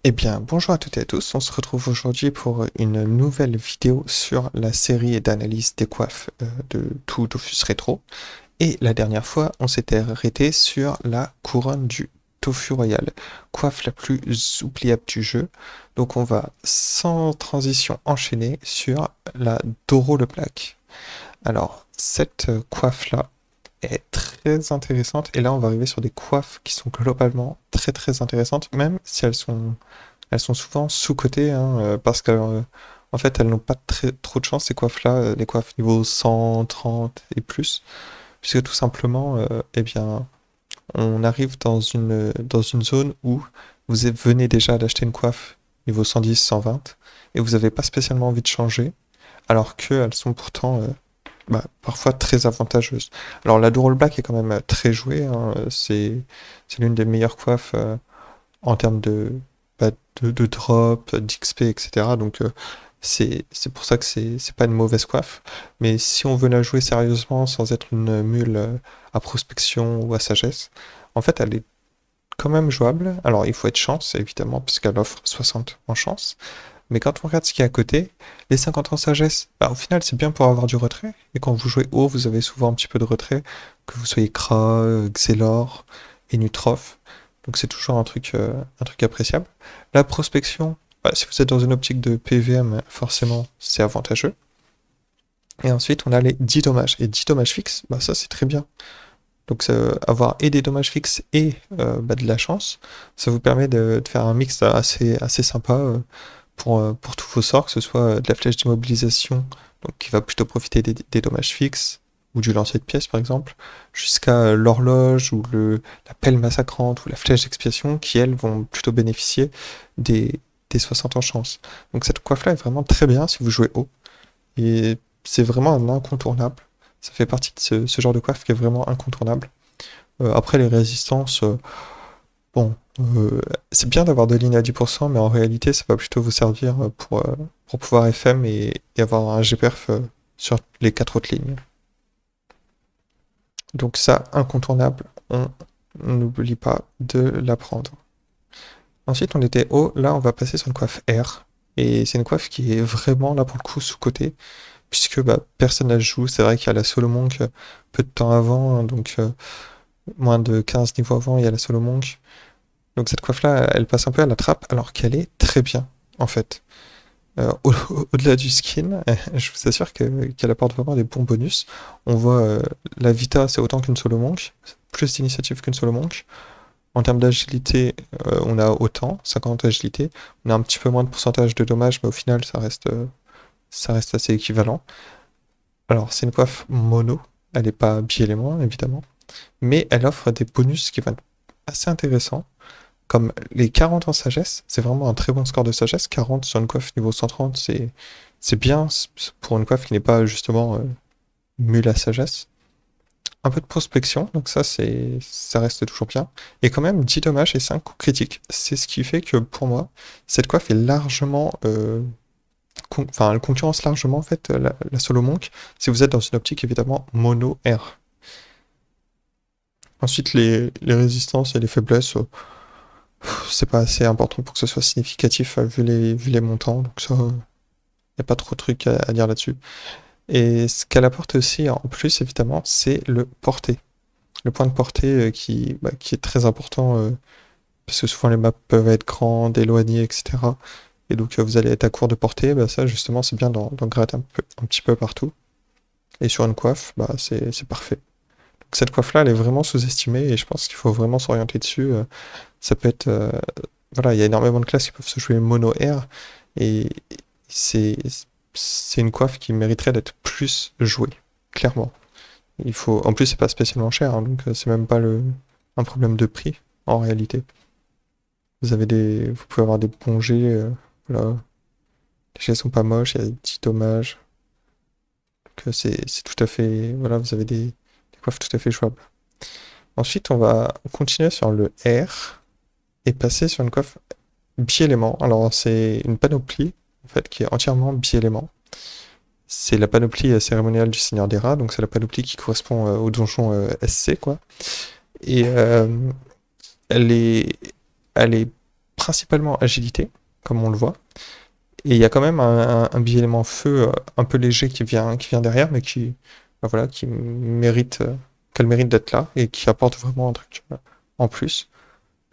Eh bien, bonjour à toutes et à tous. On se retrouve aujourd'hui pour une nouvelle vidéo sur la série d'analyse des coiffes de tout Dofus Rétro. Et la dernière fois, on s'était arrêté sur la couronne du Tofu Royal, coiffe la plus oubliable du jeu. Donc on va sans transition enchaîner sur la Doro le Black. Alors, cette coiffe-là est très intéressante. Et là, on va arriver sur des coiffes qui sont globalement très très intéressantes, même si elles sont souvent sous-cotées, hein, parce que, en fait, elles n'ont pas trop de chance, ces coiffes-là, les coiffes niveau 130 et plus, puisque tout simplement, eh bien, on arrive dans une zone où venez déjà d'acheter une coiffe niveau 110, 120, et vous n'avez pas spécialement envie de changer, alors qu'elles sont pourtant parfois très avantageuses. Alors, la Dural Black est quand même très jouée, hein, c'est l'une des meilleures coiffes en termes bah, de drop, d'XP, etc. Donc c'est pour ça que c'est pas une mauvaise coiffe. Mais si on veut la jouer sérieusement sans être une mule à prospection ou à sagesse, en fait elle est quand même jouable. Alors il faut être chance évidemment puisqu'elle offre 60 en chance. Mais quand on regarde ce qu'il y a à côté, les 50 en sagesse, bah, au final c'est bien pour avoir du retrait. Et quand vous jouez haut, vous avez souvent un petit peu de retrait, que vous soyez Kra, Xelor et Nutroph. Donc c'est toujours un truc appréciable. La prospection, bah, si vous êtes dans une optique de PVM, forcément c'est avantageux. Et ensuite on a les 10 dommages. Et 10 dommages fixes, bah, ça c'est très bien. Donc avoir et des dommages fixes et de la chance, ça vous permet de faire un mix assez sympa pour tous vos sorts, que ce soit de la flèche d'immobilisation, donc qui va plutôt profiter des dommages fixes, ou du lancer de pièces par exemple, jusqu'à l'horloge ou la pelle massacrante ou la flèche d'expiation, qui elles vont plutôt bénéficier des 60 en chance. Donc cette coiffe-là est vraiment très bien si vous jouez haut, et c'est vraiment un incontournable. Ça fait partie de ce genre de coiffe qui est vraiment incontournable. Après les résistances, bon, c'est bien d'avoir de lignes à 10%, mais en réalité, ça va plutôt vous servir pour pouvoir FM et avoir un GPerf sur les quatre autres lignes. Donc ça, incontournable, on n'oublie pas de l'apprendre. Ensuite, on était haut, là, on va passer sur une coiffe R. Et c'est une coiffe qui est vraiment, là, pour le coup, sous-cotée, puisque bah, personne ne la joue. C'est vrai qu'il y a la Solomonk peu de temps avant, hein, donc moins de 15 niveaux avant, il y a la Solomonk. Donc cette coiffe-là, elle passe un peu à la trappe, alors qu'elle est très bien, en fait. Au-delà du skin, je vous assure qu'elle apporte vraiment des bons bonus. On voit la Vita, c'est autant qu'une solo monk, plus d'initiative qu'une solo monk. En termes d'agilité, on a autant, 50 agilité. On a un petit peu moins de pourcentage de dommages, mais au final, ça reste assez équivalent. Alors, c'est une coiffe mono, elle n'est pas bi-élément, évidemment, mais elle offre des bonus qui vont être assez intéressants. Comme les 40 en sagesse, c'est vraiment un très bon score de sagesse. 40 sur une coiffe niveau 130, c'est bien pour une coiffe qui n'est pas justement mule à sagesse. Un peu de prospection, donc ça reste toujours bien. Et quand même 10 dommages et 5 coups critiques. C'est ce qui fait que pour moi, cette coiffe est largement. Enfin, elle concurrence largement en fait la solo monk si vous êtes dans une optique évidemment mono R. Ensuite, les résistances et les faiblesses, c'est pas assez important pour que ce soit significatif vu les montants, donc ça, il n'y a pas trop de trucs à dire là-dessus. Et ce qu'elle apporte aussi en plus, évidemment, c'est le portée. Le point de portée qui est très important, parce que souvent les maps peuvent être grandes, éloignées, etc. Et donc vous allez être à court de portée, bah, ça justement c'est bien d'en gratter un petit peu partout. Et sur une coiffe, bah, c'est parfait. Donc cette coiffe-là, elle est vraiment sous-estimée et je pense qu'il faut vraiment s'orienter dessus. Ça peut être. Voilà, il y a énormément de classes qui peuvent se jouer mono air et c'est c'est une coiffe qui mériterait d'être plus jouée, clairement. En plus, c'est pas spécialement cher, hein, donc c'est même pas un problème de prix en réalité. Vous pouvets avoir des bons jets, voilà. Les jets sont pas moches, il y a des petits dommages, que c'est tout à fait, voilà, vous avez des coiffes tout à fait jouables. Ensuite, on va continuer sur le R et passer sur une coiffe bi-élément. Alors, c'est une panoplie, en fait, qui est entièrement bi-élément. C'est la panoplie cérémoniale du Seigneur des Rats, donc c'est la panoplie qui correspond au donjon SC, quoi. Et elle est, elle est principalement agilité, comme on le voit. Et il y a quand même un biais-élément feu un peu léger qui vient derrière, mais qui, bah voilà, qu'elle mérite d'être là et qui apporte vraiment un truc en plus.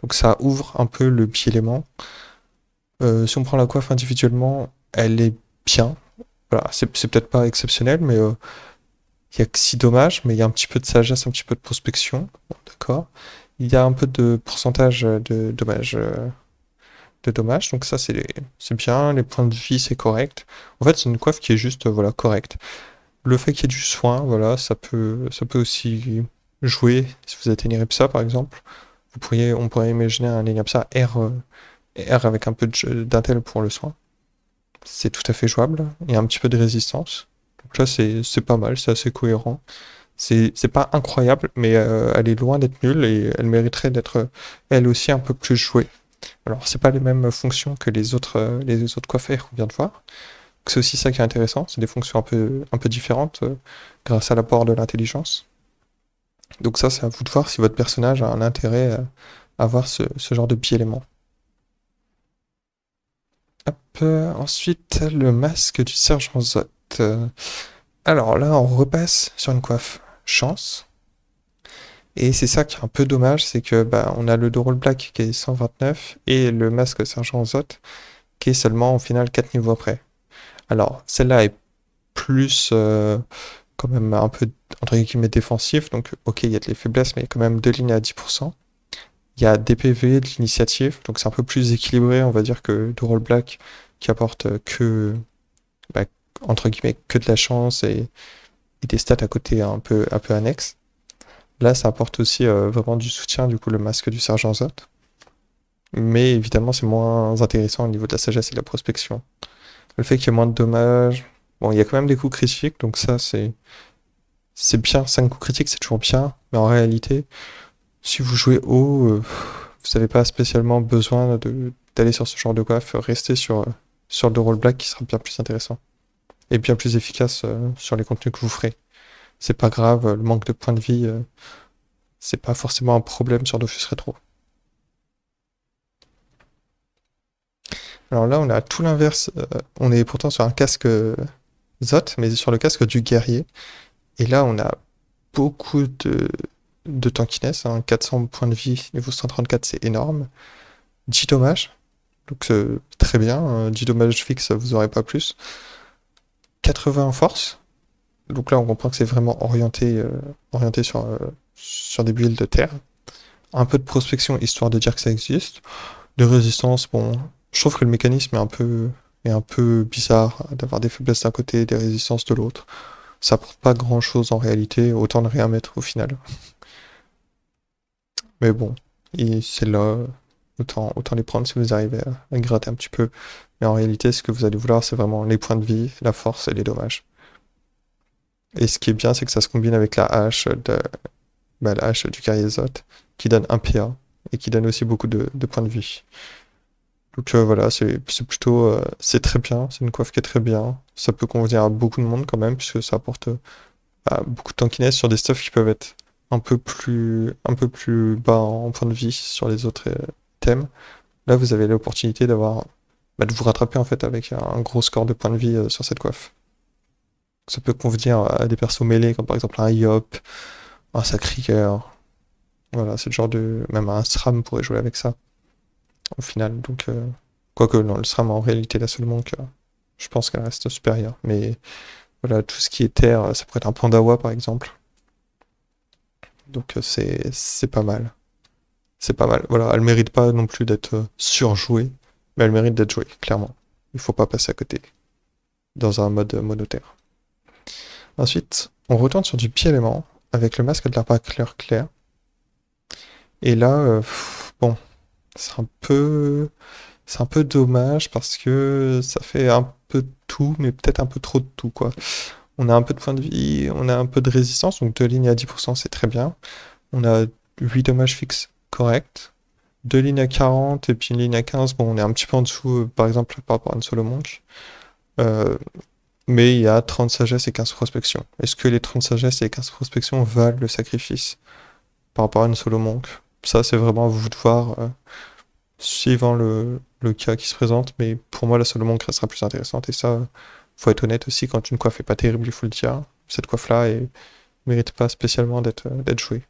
Donc ça ouvre un peu le biais-élément. Si on prend la coiffe individuellement, elle est bien. Voilà, c'est peut-être pas exceptionnel, mais il y a que si dommage, mais il y a un petit peu de sagesse, un petit peu de prospection. Bon, d'accord. Il y a un peu de pourcentage de dommages, donc ça c'est bien. Les points de vie c'est correct. En fait, c'est une coiffe qui est juste voilà correcte. Le fait qu'il y ait du soin, voilà, ça peut aussi jouer. Si vous êtes Eniripsa par exemple, on pourrait imaginer un Eniripsa R avec un peu d'intel pour le soin. C'est tout à fait jouable. Il y a un petit peu de résistance. Donc là, c'est pas mal, c'est assez cohérent. C'est pas incroyable, mais elle est loin d'être nulle et elle mériterait d'être elle aussi un peu plus jouée. Alors, c'est pas les mêmes fonctions que les autres coiffeurs qu'on vient de voir. C'est aussi ça qui est intéressant, c'est des fonctions un peu différentes grâce à l'apport de l'intelligence. Donc ça, c'est à vous de voir si votre personnage a un intérêt à avoir ce genre de biais-élément. Hop, ensuite, le masque du sergent Zot. Alors là, on repasse sur une coiffe chance. Et c'est ça qui est un peu dommage, c'est que bah, on a le Doral Black qui est 129 et le masque sergent Zot qui est seulement au final 4 niveaux après. Alors, celle-là est plus quand même un peu entre guillemets défensif, donc ok, il y a des faiblesses, mais il y a quand même deux lignes à 10%. Il y a des PV, de l'initiative, donc c'est un peu plus équilibré, on va dire, que Doral Black qui apporte bah, entre guillemets, que de la chance et des stats à côté un peu annexes. Là, ça apporte aussi vraiment du soutien, du coup, le masque du sergent Zot. Mais évidemment, c'est moins intéressant au niveau de la sagesse et de la prospection. Le fait qu'il y ait moins de dommages. Bon, il y a quand même des coups critiques, donc ça, c'est bien. 5 coups critiques, c'est toujours bien. Mais en réalité, si vous jouez haut, vous n'avez pas spécialement besoin d'aller sur ce genre de coiffe. Restez sur le rôle black qui sera bien plus intéressant. Et bien plus efficace sur les contenus que vous ferez. C'est pas grave, le manque de points de vie, c'est pas forcément un problème sur Dofus Retro. Alors là, on a tout l'inverse. On est pourtant sur un casque Zot, mais sur le casque du guerrier. Et là, on a beaucoup de tankiness, hein, 400 points de vie, niveau 134, c'est énorme. 10 dommages, donc très bien. 10 dommages fixes, vous aurez pas plus. 80 en force, donc là, on comprend que c'est vraiment orienté sur des builds de terre. Un peu de prospection, histoire de dire que ça existe. De résistance, bon, je trouve que le mécanisme est un peu bizarre, d'avoir des faiblesses d'un côté et des résistances de l'autre. Ça apporte pas grand chose en réalité, autant ne rien mettre au final. Mais bon, et c'est là, autant les prendre si vous arrivez à gratter un petit peu. Mais en réalité, ce que vous allez vouloir, c'est vraiment les points de vie, la force et les dommages. Et ce qui est bien, c'est que ça se combine avec la hache du guerrier Zot, qui donne un PA et qui donne aussi beaucoup de points de vie. Donc voilà, c'est plutôt, c'est très bien, c'est une coiffe qui est très bien. Ça peut convenir à beaucoup de monde quand même, puisque ça apporte beaucoup de tankiness sur des stuffs qui peuvent être un peu plus bas en point de vie sur les autres thèmes. Là, vous avez l'opportunité de vous rattraper en fait avec un gros score de points de vie sur cette coiffe. Ça peut convenir à des persos mêlés, comme par exemple un Yop, un Sacrieur. Voilà, c'est le genre de. Même un SRAM pourrait jouer avec ça, au final. Donc, quoique, non, le SRAM en réalité, la seule monk, je pense qu'elle reste supérieure. Mais voilà, tout ce qui est terre, ça pourrait être un Pandawa par exemple. Donc, c'est pas mal. C'est pas mal. Voilà, elle mérite pas non plus d'être surjouée, mais elle mérite d'être jouée, clairement. Il faut pas passer à côté dans un mode monoterre. Ensuite, on retourne sur du pied-élément avec le masque de l'arbre clair. Et là, bon, c'est un peu dommage parce que ça fait un peu de tout, mais peut-être un peu trop de tout, quoi. On a un peu de points de vie, on a un peu de résistance, donc 2 lignes à 10%, c'est très bien. On a 8 dommages fixes corrects. 2 lignes à 40 et puis une ligne à 15. Bon, on est un petit peu en dessous, par exemple, par rapport à une solo monk. Euh, mais il y a 30 sagesse et 15 prospection. Est-ce que les 30 sagesse et 15 prospection valent le sacrifice par rapport à une solo monk? Ça, c'est vraiment à vous de voir. suivant le cas qui se présente, mais pour moi, la Salomon restera plus intéressante, et ça, faut être honnête aussi, quand une coiffe est pas terrible, il faut le dire, cette coiffe-là mérite pas spécialement d'être jouée.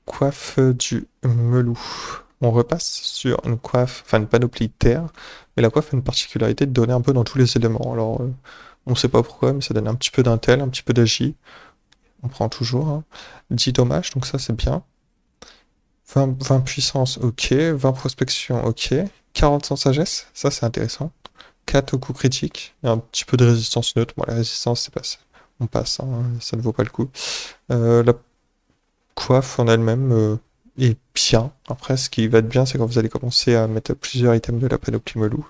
Coiffe du Melou. On repasse sur une coiffe, enfin une panoplie de terre, mais la coiffe a une particularité de donner un peu dans tous les éléments. Alors, on sait pas pourquoi, mais ça donne un petit peu d'intel, un petit peu d'agi. On prend toujours, hein. 10 dommages, donc ça c'est bien. 20 puissance, ok. 20 prospection, ok. 40 sans sagesse, ça c'est intéressant. 4 au coup critique, et un petit peu de résistance neutre. Bon, la résistance, c'est pas ça. On passe, hein, ça ne vaut pas le coup. La coiffe en elle-même est bien. Après, ce qui va être bien, c'est quand vous allez commencer à mettre plusieurs items de la panoplie Melou.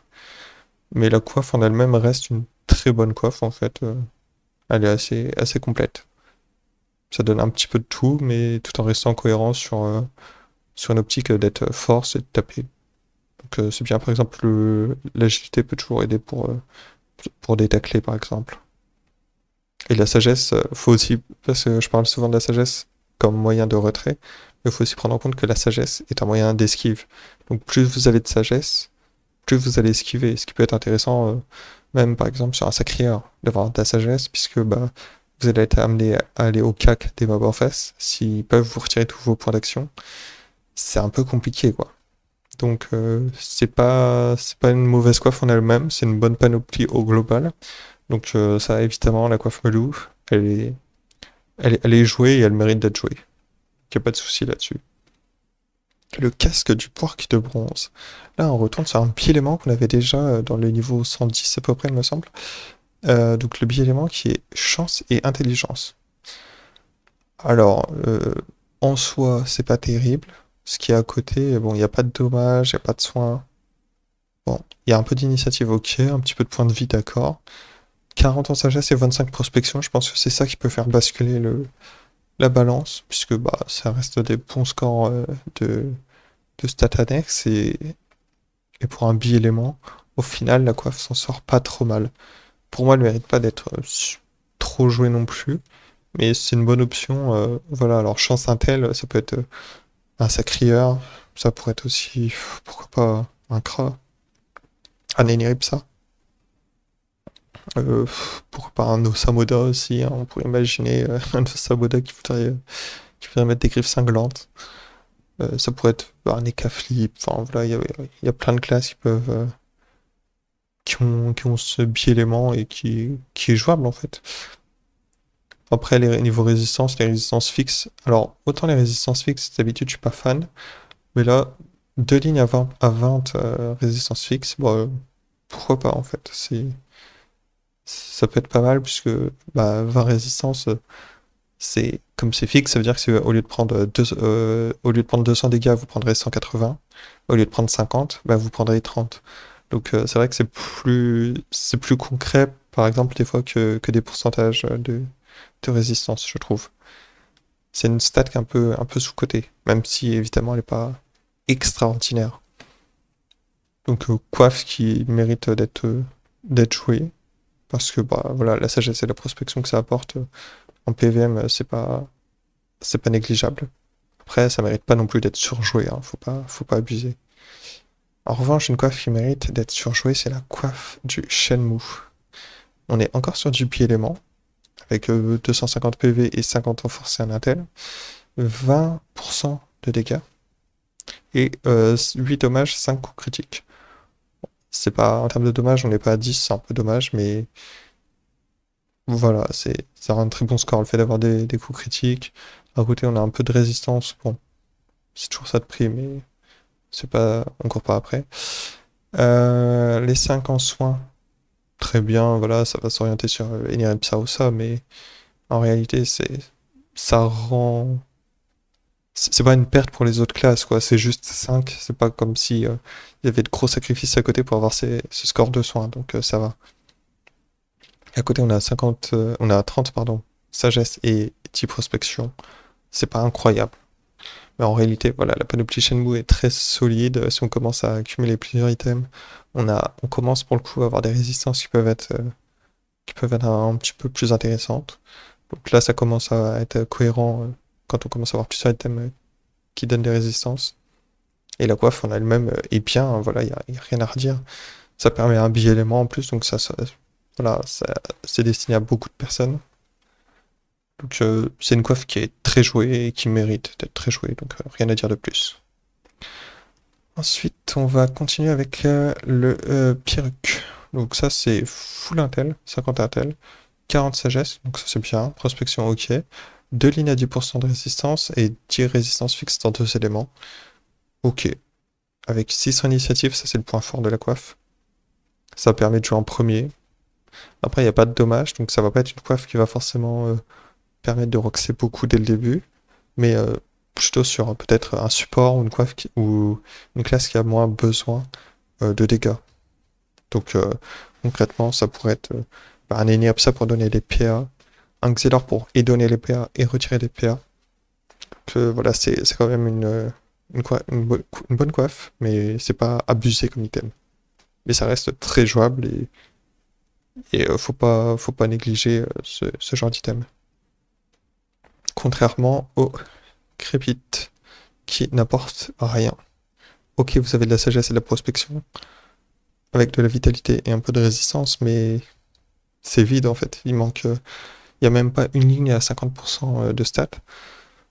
Mais la coiffe en elle-même reste une très bonne coiffe, en fait. Elle est assez complète. Ça donne un petit peu de tout, mais tout en restant cohérent sur une optique d'être force et de taper. Donc c'est bien, par exemple, l'agilité peut toujours aider pour détacler, par exemple. Et la sagesse, faut aussi, parce que je parle souvent de la sagesse comme moyen de retrait, mais il faut aussi prendre en compte que la sagesse est un moyen d'esquive. Donc plus vous avez de sagesse, plus vous allez esquiver. Ce qui peut être intéressant, même par exemple sur un sacrieur, d'avoir de la sagesse, puisque bah, vous allez être amené à aller au cac des mobs en face. S'ils peuvent vous retirer tous vos points d'action, c'est un peu compliqué, quoi. Donc c'est pas une mauvaise coiffe en elle-même, c'est une bonne panoplie au global. Donc ça évidemment la coiffe Melou, elle est elle est jouée et elle mérite d'être jouée. Il n'y a pas de souci là-dessus. Le casque du porc de bronze. Là on retourne sur un bi-élément qu'on avait déjà dans le niveau 110 à peu près il me semble. Donc le bi-élément qui est chance et intelligence. Alors en soi c'est pas terrible. Ce qui est à côté, bon il n'y a pas de dommages, il n'y a pas de soins. Bon, il y a un peu d'initiative, ok, un petit peu de points de vie, d'accord. 40 en sagesse et 25 prospection, je pense que c'est ça qui peut faire basculer la balance, puisque bah, ça reste des bons scores de stats annexes, et pour un bi-élément, au final, la coiffe s'en sort pas trop mal. Pour moi, elle mérite pas d'être trop jouée non plus, mais c'est une bonne option. Voilà, alors chance intel, ça peut être un sacrieur, ça pourrait être aussi, pourquoi pas, un Kra, un Eniripsa. Pourquoi pas un Osamoda aussi, hein, on pourrait imaginer un Osamoda qui voudrait mettre des griffes cinglantes. Ça pourrait être bah, un Ekaflip, enfin voilà, il y a plein de classes qui ont ce bi-élément et qui est jouable en fait. Après, les niveaux résistance, les résistances fixes. Alors, autant les résistances fixes, d'habitude, je suis pas fan, mais là, deux lignes à 20 résistances fixes, bon, pourquoi pas en fait. Ça peut être pas mal puisque bah, 20 résistances, comme c'est fixe, ça veut dire que au lieu de prendre au lieu de prendre 200 dégâts, vous prendrez 180. Au lieu de prendre 50, bah, vous prendrez 30. Donc c'est vrai que c'est plus concret, par exemple, des fois que des pourcentages de résistance, je trouve. C'est une stat qui est un peu sous-cotée, même si évidemment elle n'est pas extraordinaire. Donc coiffe qui mérite d'être jouée, parce que bah voilà, la sagesse et la prospection que ça apporte en PVM, c'est pas négligeable. Après, ça mérite pas non plus d'être surjoué, hein, faut pas abuser. En revanche, une coiffe qui mérite d'être surjouée, c'est la coiffe du Shenmue. On est encore sur du bi-élément, avec 250 PV et 50 en force et un intel, 20% de dégâts, et 8 dommages, 5 coups critiques. C'est pas, en termes de dommages, on n'est pas à 10, c'est un peu dommage, mais voilà, ça rend un très bon score, le fait d'avoir des coups critiques. À côté, on a un peu de résistance, bon, c'est toujours ça de prix, mais c'est pas, on court pas après. Les 5 en soins, très bien, voilà, ça va s'orienter sur Eniren Psarosa, mais en réalité, ça rend. C'est pas une perte pour les autres classes, quoi. C'est juste 5. C'est pas comme si il y avait de gros sacrifices à côté pour avoir ce score de soins, donc ça va. Et à côté, on a 50, on a 30, pardon, sagesse et 10 prospection. C'est pas incroyable. Mais en réalité, voilà, la panoplie Shenmue est très solide. Si on commence à accumuler plusieurs items, on commence pour le coup à avoir des résistances qui peuvent être un petit peu plus intéressantes. Donc là, ça commence à être cohérent quand on commence à avoir plusieurs items qui donne des résistances. Et la coiffe en elle-même est bien, hein, voilà, y a rien à redire. Ça permet un bi-élément en plus, donc voilà, c'est destiné à beaucoup de personnes. Donc c'est une coiffe qui est très jouée et qui mérite d'être très jouée, donc rien à dire de plus. Ensuite, on va continuer avec le perruque. Donc ça, c'est full intel, 50 intel, 40 sagesse, donc ça c'est bien, prospection ok, 2 lignes à 10% de résistance et 10 résistances fixes dans 2 éléments. Ok. Avec 600 initiatives, ça c'est le point fort de la coiffe. Ça permet de jouer en premier. Après, il n'y a pas de dommage, donc ça va pas être une coiffe qui va forcément permettre de roxer beaucoup dès le début, mais plutôt sur peut-être un support ou ou une classe qui a moins besoin de dégâts. Donc concrètement, ça pourrait être un Eniapsa pour donner les PA, un Xelor pour et donner les PA et retirer les PA. Donc voilà, c'est quand même une bonne coiffe, mais c'est pas abusé comme item. Mais ça reste très jouable et faut pas négliger ce genre d'item. Contrairement au Crépite, qui n'apporte rien. Ok, vous avez de la sagesse et de la prospection, avec de la vitalité et un peu de résistance, mais c'est vide en fait. Il y a même pas une ligne à 50% de stats.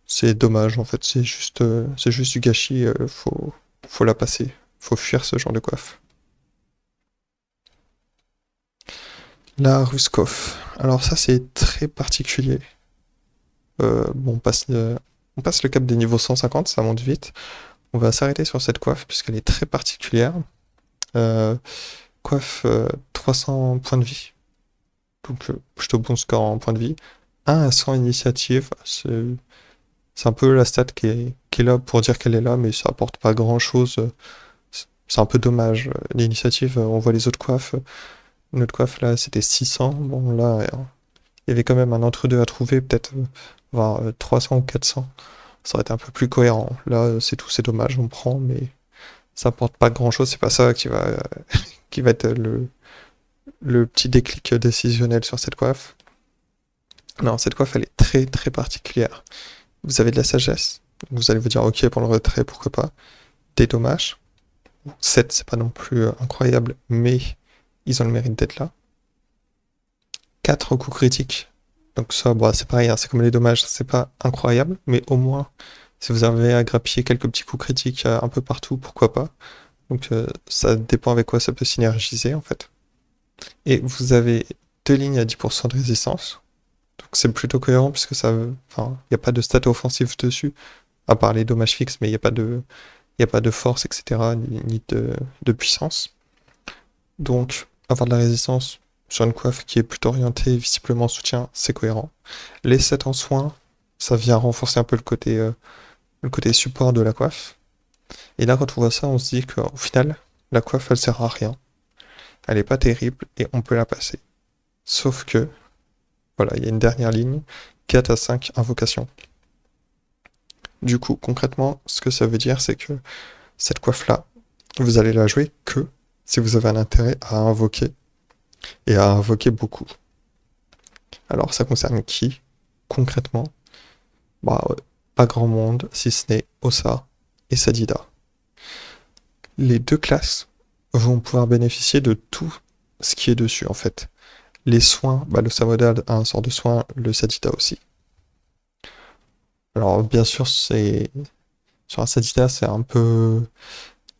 C'est dommage en fait, c'est juste du gâchis, faut la passer. Faut fuir ce genre de coiffe. La Ruskov. Alors ça c'est très particulier. Bon, on passe le cap des niveaux 150, ça monte vite. On va s'arrêter sur cette coiffe puisqu'elle est très particulière. Euh, Coiffe 300 points de vie. Donc plutôt bon score en points de vie. 1 à 100 initiative. C'est un peu la stat qui est là pour dire qu'elle est là, mais ça apporte pas grand chose. C'est un peu dommage. L'initiative, on voit les autres coiffes. Notre coiffe là, c'était 600. Bon, là, il y avait quand même un entre-deux à trouver, peut-être voir 300 ou 400. Ça aurait été un peu plus cohérent. Là, c'est tout, c'est dommage, on prend, mais ça apporte pas grand-chose. C'est pas ça qui va être le petit déclic décisionnel sur cette coiffe. Non, cette coiffe, elle est très très particulière. Vous avez de la sagesse. Vous allez vous dire, ok, pour le retrait, pourquoi pas. Des dommages. 7, c'est pas non plus incroyable, mais ils ont le mérite d'être là. 4 coups critiques. Donc ça, bon, c'est pareil, hein, c'est comme les dommages, c'est pas incroyable, mais au moins, si vous avez à grappiller quelques petits coups critiques un peu partout, pourquoi pas. Donc ça dépend avec quoi ça peut synergiser en fait. Et vous avez 2 lignes à 10% de résistance. Donc c'est plutôt cohérent puisque enfin, il n'y a pas de stats offensives dessus, à part les dommages fixes, mais il y a pas de force, etc., ni de puissance. Donc, avoir de la résistance sur une coiffe qui est plutôt orientée visiblement en soutien, c'est cohérent. Les 7 en soins, ça vient renforcer un peu le côté support de la coiffe. Et là, quand on voit ça, on se dit qu'au final, la coiffe, elle sert à rien. Elle est pas terrible et on peut la passer. Sauf que, voilà, il y a une dernière ligne, 4 à 5 invocations. Du coup, concrètement, ce que ça veut dire, c'est que cette coiffe-là, vous allez la jouer que si vous avez un intérêt à invoquer, et à invoquer beaucoup. Alors, ça concerne qui, concrètement? Bah, pas grand monde, si ce n'est Ossa et Sadida. Les deux classes vont pouvoir bénéficier de tout ce qui est dessus, en fait. Les soins, bah, le Savodal a un sort de soin, le Sadida aussi. Alors, bien sûr, sur un Sadida, c'est un peu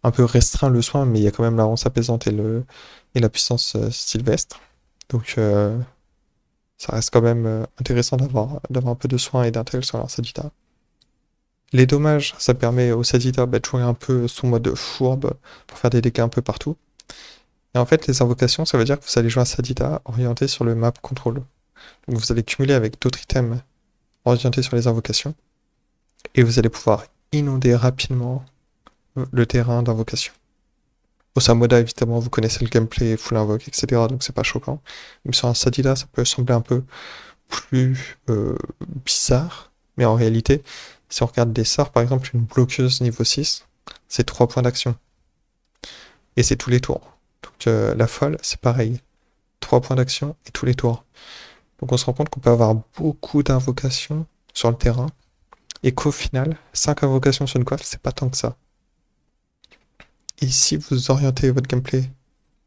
restreint le soin, mais il y a quand même la ronce apaisante et la puissance sylvestre. Donc, ça reste quand même intéressant d'avoir un peu de soin et d'intel sur leur Sadida. Les dommages, ça permet au Sadida de jouer un peu son mode fourbe pour faire des dégâts un peu partout. Et en fait, les invocations, ça veut dire que vous allez jouer un Sadida orienté sur le map control. Donc vous allez cumuler avec d'autres items orientés sur les invocations. Et vous allez pouvoir inonder rapidement le terrain d'invocation. Au Samoda, évidemment, vous connaissez le gameplay full invoke, etc. Donc c'est pas choquant. Mais sur un Sadida, ça peut sembler un peu plus bizarre. Mais en réalité, si on regarde des sorts, par exemple, une bloqueuse niveau 6, c'est 3 points d'action. Et c'est tous les tours. Donc la folle, c'est pareil. 3 points d'action et tous les tours. Donc on se rend compte qu'on peut avoir beaucoup d'invocations sur le terrain et qu'au final, 5 invocations sur une coiffe, c'est pas tant que ça. Et si vous orientez votre gameplay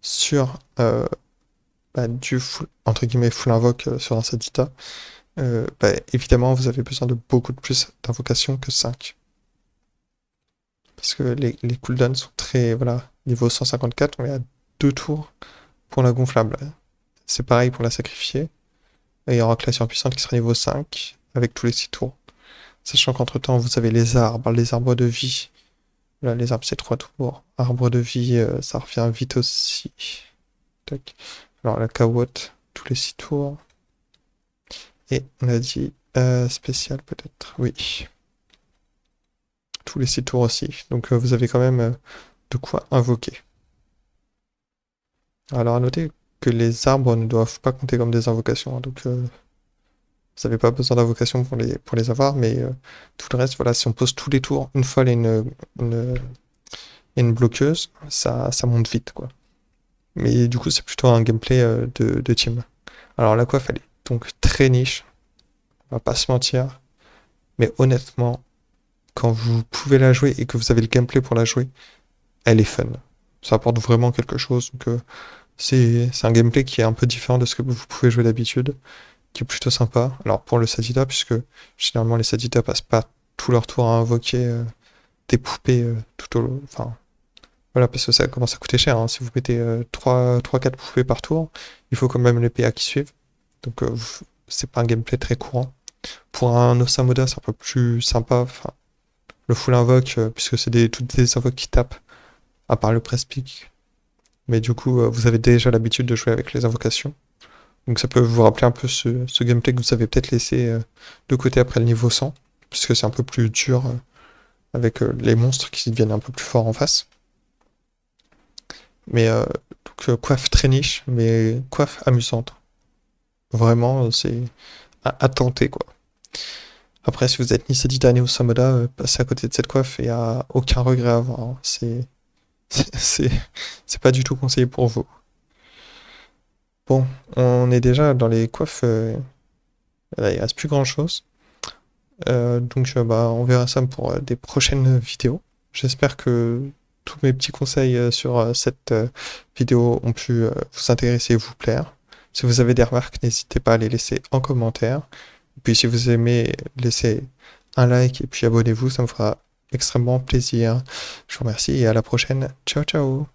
sur du full, entre guillemets full invoque sur un Sadita, évidemment vous avez besoin de beaucoup de plus d'invocations que 5. Parce que les cooldowns sont très, voilà, niveau 154, on est à 2 tours pour la gonflable. C'est pareil pour la sacrifier. Et il y aura que la surpuissante qui sera niveau 5, avec tous les 6 tours. Sachant qu'entre temps, vous avez les arbres de vie. Là, les arbres, c'est 3 tours. Arbre de vie, ça revient vite aussi. Tac. Alors, la cawotte, tous les 6 tours. Et on a dit spécial, peut-être. Oui. Tous les 6 tours aussi. Donc, vous avez quand même de quoi invoquer. Alors, à noter que les arbres ne doivent pas compter comme des invocations. Hein, donc, vous n'avez pas besoin d'invocation pour les avoir, mais tout le reste, voilà, si on pose tous les tours, une fois une bloqueuse, ça monte vite, quoi. Mais du coup, c'est plutôt un gameplay de team. Alors la coiffe, elle est donc très niche, on va pas se mentir, mais honnêtement, quand vous pouvez la jouer et que vous avez le gameplay pour la jouer, elle est fun. Ça apporte vraiment quelque chose, donc c'est un gameplay qui est un peu différent de ce que vous pouvez jouer d'habitude, qui est plutôt sympa. Alors pour le Sadita, puisque généralement les Sadita passent pas tout leur tour à invoquer des poupées tout au long. Enfin, voilà, parce que ça commence à coûter cher. Hein. Si vous mettez 3-4 poupées par tour, il faut quand même les PA qui suivent. Donc c'est pas un gameplay très courant. Pour un Osamoda, c'est un peu plus sympa. Enfin, le full invoque, puisque c'est toutes des invoques qui tapent, à part le press pick. Mais du coup, vous avez déjà l'habitude de jouer avec les invocations. Donc ça peut vous rappeler un peu ce gameplay que vous avez peut-être laissé de côté après le niveau 100, puisque c'est un peu plus dur avec les monstres qui deviennent un peu plus forts en face. Mais donc coiffe très niche, mais coiffe amusante. Vraiment, c'est à tenter, quoi. Après, si vous êtes ni Sedita ni Osamoda, passez à côté de cette coiffe et à aucun regret à avoir. Hein. C'est, c'est pas du tout conseillé pour vous. Bon, on est déjà dans les coiffes. Là, il reste plus grand chose. Donc, on verra ça pour des prochaines vidéos. J'espère que tous mes petits conseils sur cette vidéo ont pu vous intéresser et vous plaire. Si vous avez des remarques, n'hésitez pas à les laisser en commentaire. Et puis si vous aimez, laissez un like et puis abonnez-vous, ça me fera extrêmement plaisir. Je vous remercie et à la prochaine. Ciao ciao.